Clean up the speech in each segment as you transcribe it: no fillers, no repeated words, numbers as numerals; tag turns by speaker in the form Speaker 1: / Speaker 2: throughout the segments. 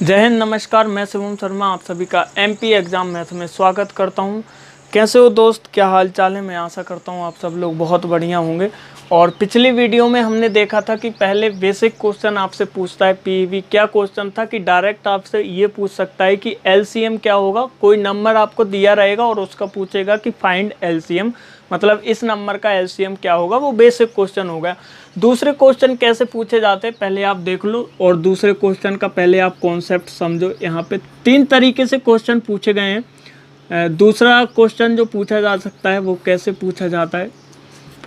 Speaker 1: जय हिंद, नमस्कार। मैं शिवम शर्मा आप सभी का एमपी एग्ज़ाम मैथ में स्वागत करता हूं। कैसे हो दोस्त, क्या हाल चाल है? मैं आशा करता हूं आप सब लोग बहुत बढ़िया होंगे। और पिछली वीडियो में हमने देखा था कि पहले बेसिक क्वेश्चन आपसे पूछता है पीवी। क्या क्वेश्चन था कि डायरेक्ट आपसे ये पूछ सकता है कि एलसीएम क्या होगा। कोई नंबर आपको दिया रहेगा और उसका पूछेगा कि फाइंड एलसीएम, मतलब इस नंबर का एलसीएम क्या होगा। वो बेसिक क्वेश्चन हो गया। दूसरे क्वेश्चन कैसे पूछे जाते हैं पहले आप देख लो, और दूसरे क्वेश्चन का पहले आप कॉन्सेप्ट समझो। यहाँ पे 3 तरीके से क्वेश्चन पूछे गए हैं। दूसरा क्वेश्चन जो पूछा जा सकता है वो कैसे पूछा जाता है,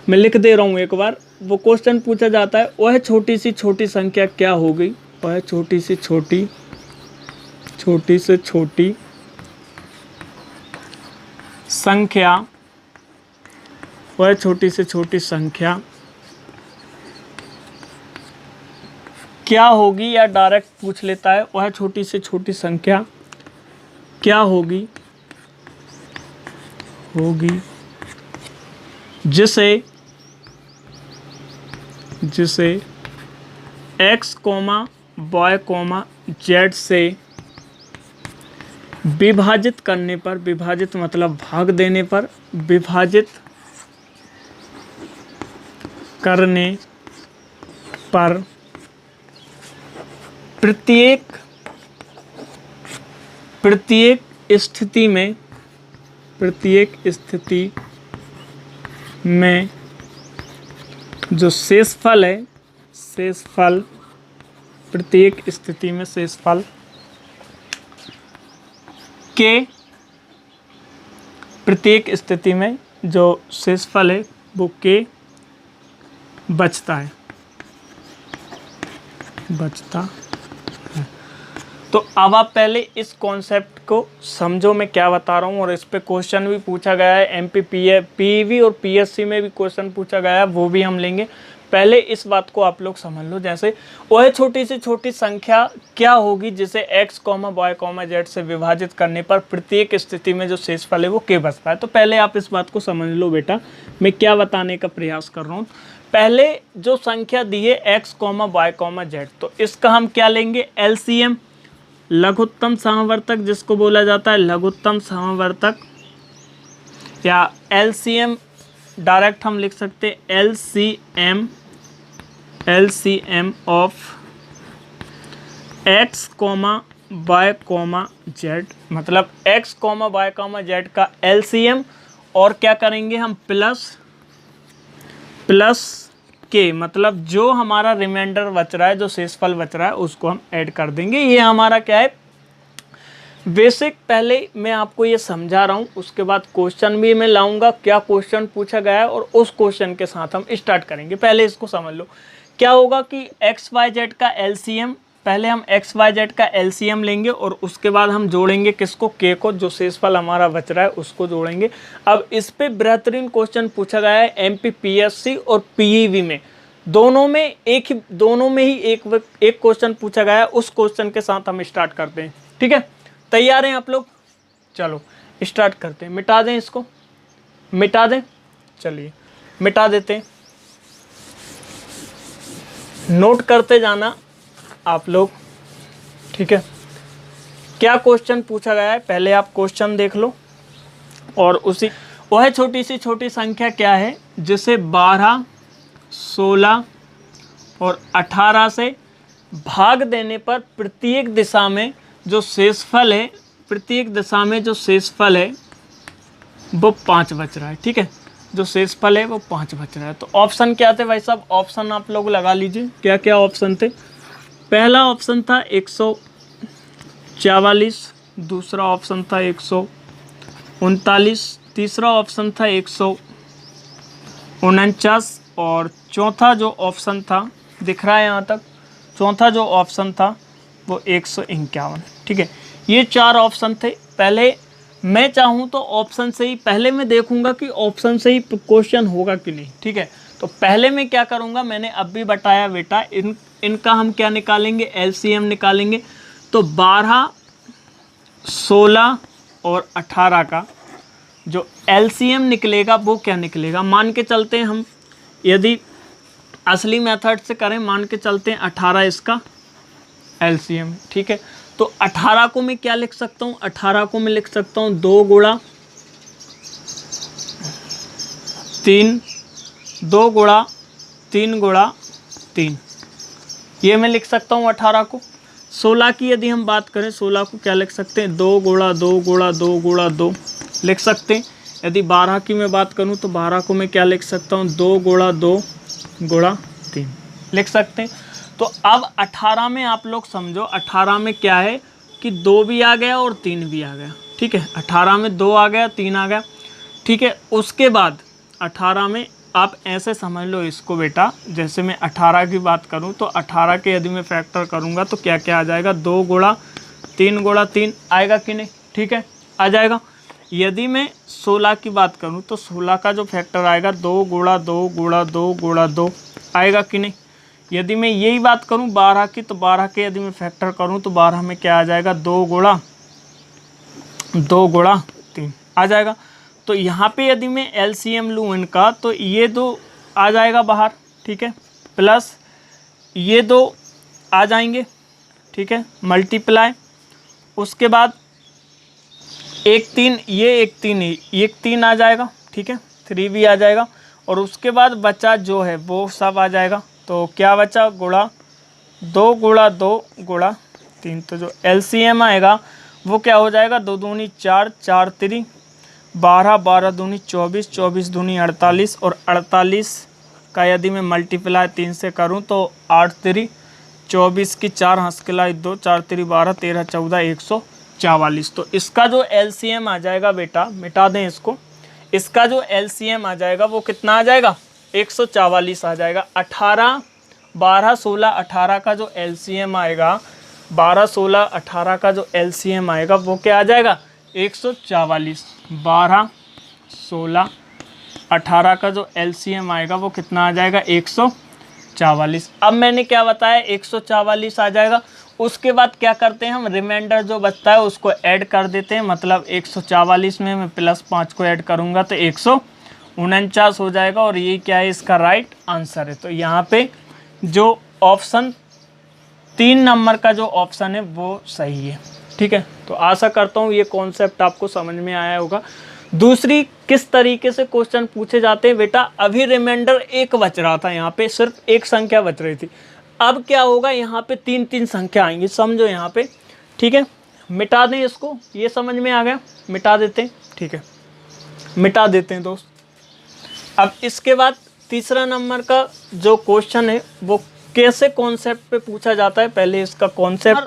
Speaker 1: मैं लिख दे रहा हूँ एक बार। वो क्वेश्चन पूछा जाता है, वह छोटी से छोटी संख्या क्या होगी। वह छोटी से छोटी संख्या, वह छोटी से छोटी संख्या क्या होगी, या डायरेक्ट पूछ लेता है वह छोटी से छोटी संख्या क्या होगी जिसे x, y, z से विभाजित करने पर, विभाजित मतलब भाग देने पर, विभाजित करने पर प्रत्येक स्थिति में जो शेषफल है, प्रत्येक स्थिति में शेषफल के, प्रत्येक स्थिति में जो शेषफल है वो के बचता है। तो अब आप पहले इस कॉन्सेप्ट को समझो मैं क्या बता रहा हूँ। और इस पे क्वेश्चन भी पूछा गया है, एमपी पीवी और पीएससी में भी क्वेश्चन पूछा गया है, वो भी हम लेंगे। पहले इस बात को आप लोग समझ लो। जैसे वह छोटी से छोटी संख्या क्या होगी जिसे x, y, z से विभाजित करने पर प्रत्येक स्थिति में जो शेषफल है वो के बचता है। तो पहले आप इस बात को समझ लो बेटा, मैं क्या बताने का प्रयास कर रहा हूँ। पहले जो संख्या दी है x, y, z, तो इसका हम क्या लेंगे, एलसीएम, लघुत्तम समवर्तक जिसको बोला जाता है लघुत्तम समवर्तक, या एलसीएम डायरेक्ट हम लिख सकते हैं LCM of x, y, z, मतलब x, y, z का एलसीएम। और क्या करेंगे हम, प्लस के, मतलब जो हमारा रिमाइंडर बच रहा है, जो शेषफल बच रहा है उसको हम ऐड कर देंगे। ये हमारा क्या है, बेसिक। पहले मैं आपको ये समझा रहा हूँ, उसके बाद क्वेश्चन भी मैं लाऊंगा, क्या क्वेश्चन पूछा गया है, और उस क्वेश्चन के साथ हम स्टार्ट करेंगे। पहले इसको समझ लो क्या होगा कि एक्स वाई जेड का एलसीएम, पहले हम एक्स वाई जेड का एलसीएम लेंगे और उसके बाद हम जोड़ेंगे किसको, के को, जो शेषफल हमारा बच रहा है उसको जोड़ेंगे। अब इस पे बेहतरीन क्वेश्चन पूछा गया है एमपी पीएससी और पीईवी में, दोनों में ही एक क्वेश्चन पूछा गया है। उस क्वेश्चन के साथ हम स्टार्ट करते हैं, ठीक है? तैयार हैं आप लोग? चलो स्टार्ट करते हैं। मिटा दें इसको, मिटा दें, चलिए मिटा देते हैं। नोट करते जाना आप लोग, ठीक है? क्या क्वेश्चन पूछा गया है पहले आप क्वेश्चन देख लो, और उसी वह छोटी से छोटी संख्या क्या है जिसे 12, 16 और 18 से भाग देने पर प्रत्येक दिशा में जो शेषफल है, प्रत्येक दिशा में जो शेषफल है वो 5 बच रहा है, ठीक है? जो शेषफल है वो 5 बच रहा है। तो ऑप्शन क्या थे भाई साहब? ऑप्शन आप लोग लगा लीजिए, क्या क्या ऑप्शन थे। पहला ऑप्शन था 144, दूसरा ऑप्शन था 139, तीसरा ऑप्शन था 149, और चौथा जो ऑप्शन था, दिख रहा है यहाँ तक, चौथा जो ऑप्शन था वो 151, ठीक है? ये 4 ऑप्शन थे। पहले मैं चाहूँ तो ऑप्शन से ही, पहले मैं देखूंगा कि ऑप्शन से ही क्वेश्चन होगा कि नहीं, ठीक है? तो पहले मैं क्या करूँगा, मैंने अब भी बताया बेटा, इनका हम क्या निकालेंगे, एलसीएम निकालेंगे। तो 12, 16 और 18 का जो एलसीएम निकलेगा वो क्या निकलेगा, मान के चलते हैं हम, यदि असली मेथड से करें, मान के चलते हैं 18 इसका एलसीएम, ठीक है? तो 18 को मैं क्या लिख सकता हूँ, 18 को मैं लिख सकता हूँ 2 गुणा 3, 2 गुणा 3 गुणा 3, ये मैं लिख सकता हूँ 18 को। 16 की यदि हम बात करें, 16 को क्या लिख सकते हैं, 2 गुणा 2 गुणा 2 गुणा 2 लिख सकते हैं। यदि 12 की मैं बात करूँ तो 12 को मैं क्या लिख सकता हूँ, 2 गुणा 2 गुणा 3 लिख सकते हैं। तो अब 18 में आप लोग समझो, 18 में क्या है कि 2 भी आ गया और 3 भी आ गया, ठीक है। 18 में 2 आ गया, 3 आ गया, ठीक है। उसके बाद 18 में आप ऐसे समझ लो इसको बेटा, जैसे मैं 18 की बात करूं तो 18 के यदि मैं फैक्टर करूंगा तो क्या क्या आ जाएगा, 2 गुणा 3 आएगा कि नहीं, ठीक है, आ जाएगा। यदि मैं 16 की बात करूं तो 16 का जो फैक्टर आएगा 2 गुणा 2 गुणा 2 गुणा 2 आएगा कि नहीं। यदि मैं यही बात करूं 12 की, तो 12 के यदि मैं फैक्टर करूं तो 12 में क्या आ जाएगा, 2 गुणा 3 आ जाएगा। तो यहाँ पे यदि मैं एलसीएम लूँ इनका तो ये 2 आ जाएगा बाहर, ठीक है, प्लस ये 2 आ जाएंगे, ठीक है, मल्टीप्लाई। उसके बाद 1 3, ये 1 3 आ जाएगा, ठीक है, 3 भी आ जाएगा। और उसके बाद बचा जो है वो सब आ जाएगा। तो क्या बचा, गुणा 2 गुणा 2 गुणा 3। तो जो एलसीएम आएगा वो क्या हो जाएगा, 2 दूनी 4, 4 3 12, 12 दूनी 24, 24 दूनी 48, और 48 का यदि मैं मल्टीप्लाई 3 से करूं तो 8 3 24 की 4 हंस के लाई 2, 4 3 12, 13 14 144। तो इसका जो एलसीएम आ जाएगा बेटा, मिटा दें इसको, इसका जो एलसीएम आ जाएगा वो कितना आ जाएगा, 144 आ जाएगा। 18 12 16 18 का जो एलसीएम आएगा, 12 16 18 का जो एलसीएम आएगा वो क्या आ जाएगा, 144। 12 16 18 का जो एलसीएम आएगा वो कितना आ जाएगा, 144। अब मैंने क्या बताया, 144 आ जाएगा। उसके बाद क्या करते हैं हम, रिमाइंडर जो बचता है उसको ऐड कर देते हैं। मतलब 144 में मैं +5 को ऐड करूंगा तो 149 हो जाएगा, और ये क्या है, इसका राइट आंसर है। तो यहाँ पे जो ऑप्शन 3 नंबर का जो ऑप्शन है वो सही है, ठीक है। तो आशा करता हूँ ये कॉन्सेप्ट आपको समझ में आया होगा। दूसरी, किस तरीके से क्वेश्चन पूछे जाते हैं बेटा, अभी रिमाइंडर 1 बच रहा था, यहाँ पे सिर्फ 1 संख्या बच रही थी। अब क्या होगा, यहाँ पे 3 संख्या आएंगी, समझो यहाँ पे, ठीक है। मिटा दें इसको, ये समझ में आ गया, मिटा देते हैं, ठीक है, मिटा देते हैं दोस्त। अब इसके बाद तीसरा नंबर का जो क्वेश्चन है वो कैसे कॉन्सेप्ट पे पूछा जाता है, पहले इसका कॉन्सेप्ट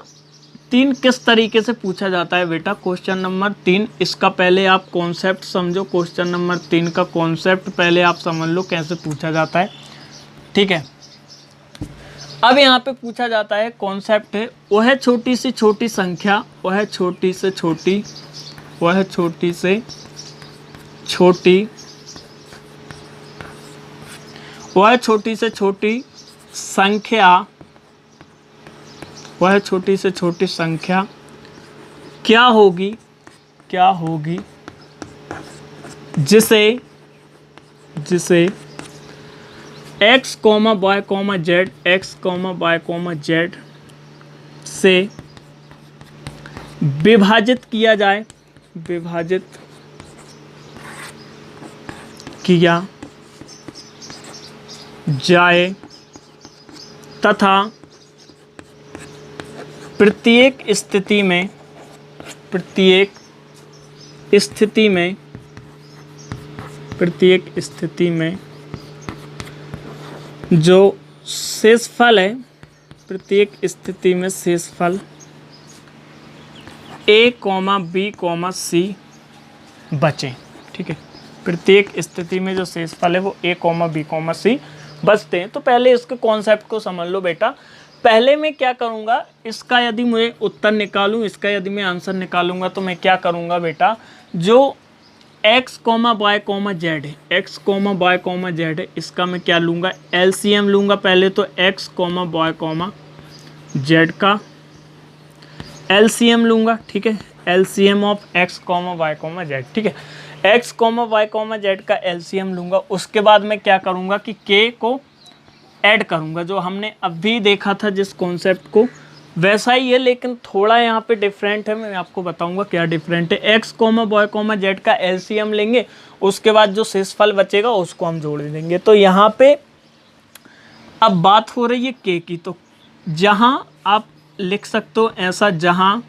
Speaker 1: 3 किस तरीके से पूछा जाता है बेटा, क्वेश्चन नंबर 3, इसका पहले आप कॉन्सेप्ट समझो। क्वेश्चन नंबर 3 का कॉन्सेप्ट पहले आप समझ लो कैसे पूछा जाता है, ठीक है। अब यहाँ पे पूछा जाता है, कॉन्सेप्ट है, वह छोटी से छोटी संख्या, वह छोटी से छोटी संख्या क्या होगी जिसे x, y, z से विभाजित किया जाए तथा प्रत्येक स्थिति में जो शेषफल है, प्रत्येक स्थिति में शेषफल a, b, c बचे, ठीक है। प्रत्येक स्थिति में जो शेषफल है वो a, b, c बचते हैं। तो पहले इसके कॉन्सेप्ट को समझ लो बेटा। पहले मैं क्या करूँगा, इसका यदि मैं उत्तर निकालूँ, इसका यदि मैं आंसर निकालूंगा तो मैं क्या करूँगा बेटा, जो x, y, z है, इसका मैं क्या लूँगा, एलसीएम लूँगा। पहले तो x, y, z का एलसीएम लूँगा, ठीक है, LCM of x, y, z, ठीक है, x, y, z का एलसीएम लूँगा। उसके बाद मैं क्या करूँगा कि k को ऐड करूँगा, जो हमने अभी देखा था जिस कॉन्सेप्ट को, वैसा ही है, लेकिन थोड़ा यहाँ पे डिफरेंट है। मैं आपको बताऊंगा क्या डिफरेंट है। X comma Y comma Z का एलसीएम लेंगे, उसके बाद जो शेषफल बचेगा उसको हम जोड़ देंगे। तो यहाँ पे अब बात हो रही है के की, तो जहाँ आप लिख सकते हो ऐसा, जहाँ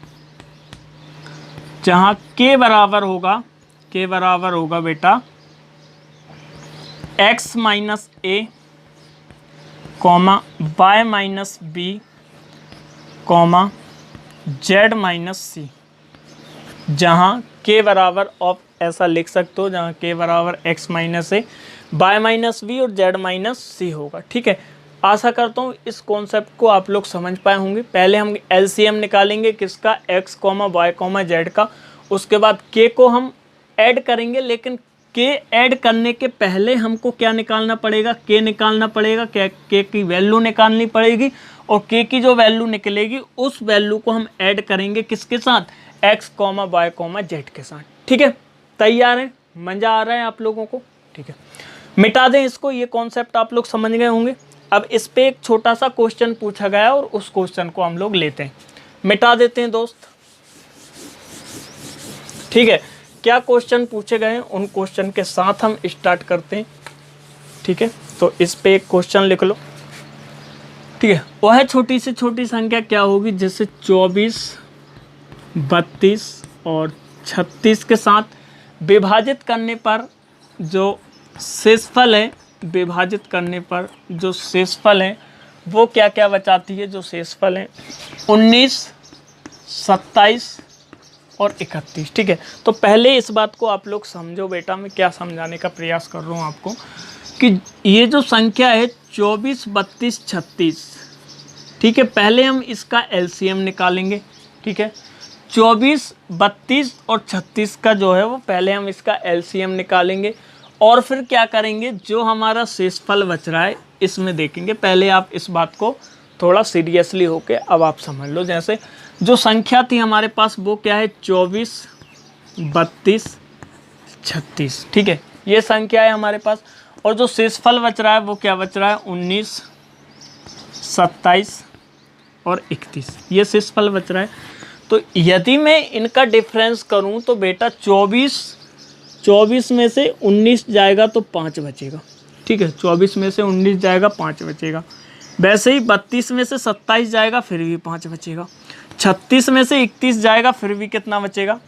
Speaker 1: के बराबर होगा बेटा x minus A comma Y minus B comma Z minus C, जहाँ के बराबर ऑफ ऐसा लिख सकते हो, जहाँ के बराबर x माइनस ए वाई माइनस बी और जेड माइनस सी होगा। ठीक है, आशा करता हूँ इस कॉन्सेप्ट को आप लोग समझ पाए होंगे। पहले हम एलसीएम निकालेंगे किसका, x comma Y comma Z का, उसके बाद के को हम ऐड करेंगे, लेकिन के ऐड करने के पहले हमको क्या निकालना पड़ेगा, के निकालना पड़ेगा, के की वैल्यू निकालनी पड़ेगी, और के की जो वैल्यू निकलेगी उस वैल्यू को हम ऐड करेंगे किसके साथ, x comma Y comma Z के साथ। ठीक है, तैयार है, मजा आ रहा है आप लोगों को। ठीक है, मिटा दें इसको, ये कॉन्सेप्ट आप लोग समझ गए होंगे। अब इस पे एक छोटा सा क्वेश्चन पूछा गया है और उस क्वेश्चन को हम लोग लेते हैं, मिटा देते हैं दोस्त। ठीक है, क्या क्वेश्चन पूछे गए हैं उन क्वेश्चन के साथ हम स्टार्ट करते हैं। ठीक है, तो इस पे एक क्वेश्चन लिख लो। ठीक है, वह छोटी से छोटी संख्या क्या होगी जिसे 24, 32 और 36 के साथ विभाजित करने पर जो शेषफल है, विभाजित करने पर जो शेषफल है वो क्या क्या बचाती है। जो शेषफल है 19, 27 और 31। ठीक है, तो पहले इस बात को आप लोग समझो बेटा, मैं क्या समझाने का प्रयास कर रहा हूँ आपको, कि ये जो संख्या है 24, 32, 36, ठीक है, पहले हम इसका एलसीएम निकालेंगे। ठीक है, 24, 32 और 36 का जो है वो पहले हम इसका एलसीएम निकालेंगे, और फिर क्या करेंगे, जो हमारा शेषफल बच रहा है इसमें देखेंगे। पहले आप इस बात को थोड़ा सीरियसली होके अब आप समझ लो। जैसे जो संख्या थी हमारे पास वो क्या है, 24, 32, 36। ठीक है, ये संख्या है हमारे पास, और जो शेषफल बच रहा है वो क्या बच रहा है, 19, 27 और 31, ये शेषफल बच रहा है। तो यदि मैं इनका डिफरेंस करूं तो बेटा 24 में से 19 जाएगा तो 5 बचेगा। ठीक है, 24 में से 19 जाएगा 5 बचेगा। वैसे ही 32 में से 27 जाएगा फिर भी 5 बचेगा। 36 में से 31 जाएगा फिर भी कितना बचेगा,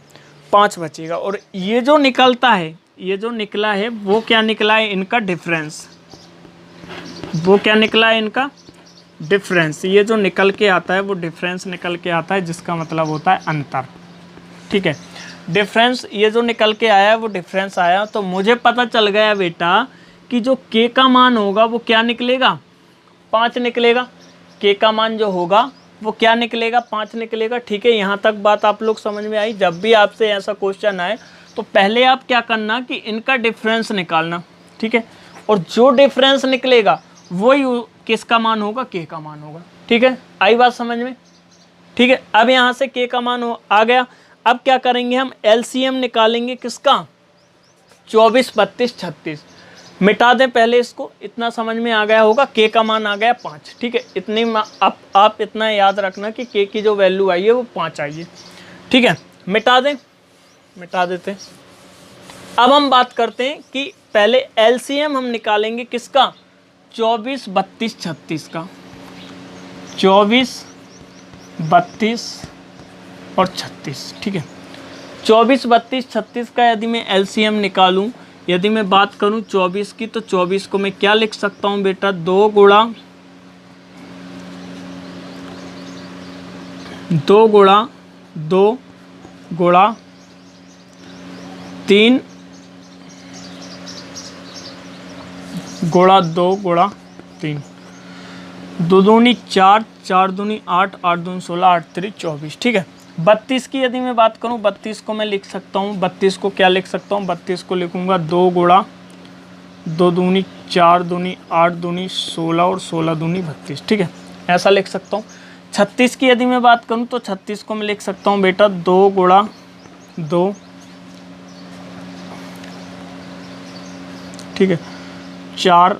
Speaker 1: 5 बचेगा। और ये जो निकलता है, ये जो निकला है वो क्या निकला है, इनका डिफरेंस। वो क्या निकला है, इनका डिफरेंस। ये जो निकल के आता है वो डिफरेंस निकल के आता है, जिसका मतलब होता है अंतर। ठीक है, डिफरेंस ये जो निकल के आया है वो डिफरेंस आया। तो मुझे पता चल गया बेटा कि जो के का मान होगा वो क्या निकलेगा, 5 निकलेगा। के का मान जो होगा वो क्या निकलेगा, 5 निकलेगा। ठीक है, यहाँ तक बात आप लोग समझ में आई। जब भी आपसे ऐसा क्वेश्चन आए तो पहले आप क्या करना कि इनका डिफरेंस निकालना। ठीक है, और जो डिफरेंस निकलेगा वही किसका मान होगा, के का मान होगा। ठीक है, आई बात समझ में। ठीक है, अब यहाँ से के का मान आ गया। अब क्या करेंगे, हम एलसीएम निकालेंगे किसका, 24, 32, 36। मिटा दें पहले इसको, इतना समझ में आ गया होगा। के का मान आ गया 5। ठीक है, इतनी आप इतना याद रखना कि के की जो वैल्यू आई है वो 5 आई है। ठीक है, मिटा दें, मिटा देते हैं। अब हम बात करते हैं कि पहले एलसीएम हम निकालेंगे किसका, 24, 32, 36 का। 24, 32 और 36। ठीक है, 24, 32, 36 का यदि मैं एलसीएम निकालूं, यदि मैं बात करूं 24 की, तो 24 को मैं क्या लिख सकता हूं बेटा, 2 गुणा 2 गुणा 3 गुणा 2 गुणा 3, 2 दूनी 4, 4 दूनी 8, 8 दूनी 16, 8 3 24। ठीक है, 32 की यदि मैं बात करूं, 32 को मैं लिख सकता हूं, 32 को क्या लिख सकता हूं, 32 को लिखूंगा 2 गुणा 2 दूनी 4 दूनी 8 दूनी 16 और 16 दूनी 32। ठीक है, ऐसा लिख सकता हूं। 36 की यदि मैं बात करूं तो 36 को मैं लिख सकता हूं बेटा 2 गुणा 2, ठीक है, 4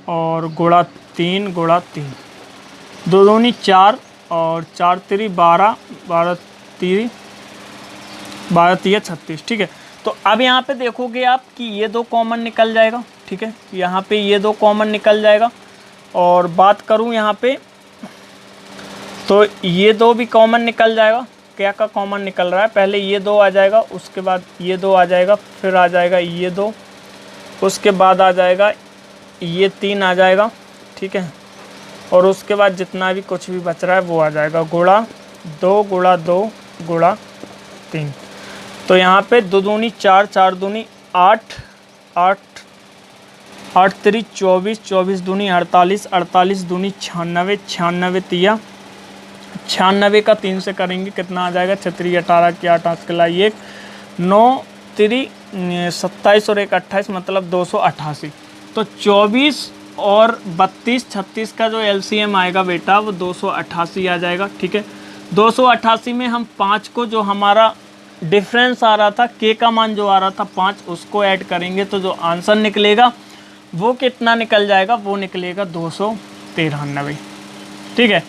Speaker 1: और गुणा 3 गुणा 3, 2 दूनी 4, और 4 3 12, 12 3 36, ठीक है। तो अब यहाँ पे देखोगे आप कि ये 2 कॉमन निकल जाएगा, ठीक है, यहाँ पे ये 2 कॉमन निकल जाएगा। और बात करूँ यहाँ पे तो ये 2 भी कॉमन निकल जाएगा। क्या का कॉमन निकल रहा है, पहले ये 2 आ जाएगा, उसके बाद ये 2 आ जाएगा, फिर आ जाएगा ये 2, उसके बाद आ जाएगा ये 3 आ जाएगा, ठीक है। और उसके बाद जितना भी कुछ भी बच रहा है वो आ जाएगा गुणा 2 गुणा 2 गुणा 3। तो यहाँ पे 2 दूनी 4, 4 दूनी 8, 8 8 3 24, 24 दूनी 48, 48 दूनी 96, 96 तिया 96 का 3 से करेंगे कितना आ जाएगा, 6 3 18 की 8 8 के लाई 1, 9 3 27 और 1 28, मतलब 288। तो 24 और 32 36 का जो एलसीएम आएगा बेटा वो 288 आ जाएगा, ठीक है। 288 में हम 5 को, जो हमारा डिफरेंस आ रहा था के का मान जो आ रहा था 5, उसको ऐड करेंगे तो जो आंसर निकलेगा वो कितना निकल जाएगा, वो निकलेगा 293, ठीक है,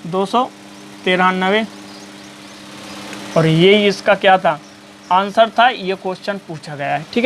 Speaker 1: 293। और ये इसका क्या था, आंसर था, ये क्वेश्चन पूछा गया है, ठीक है।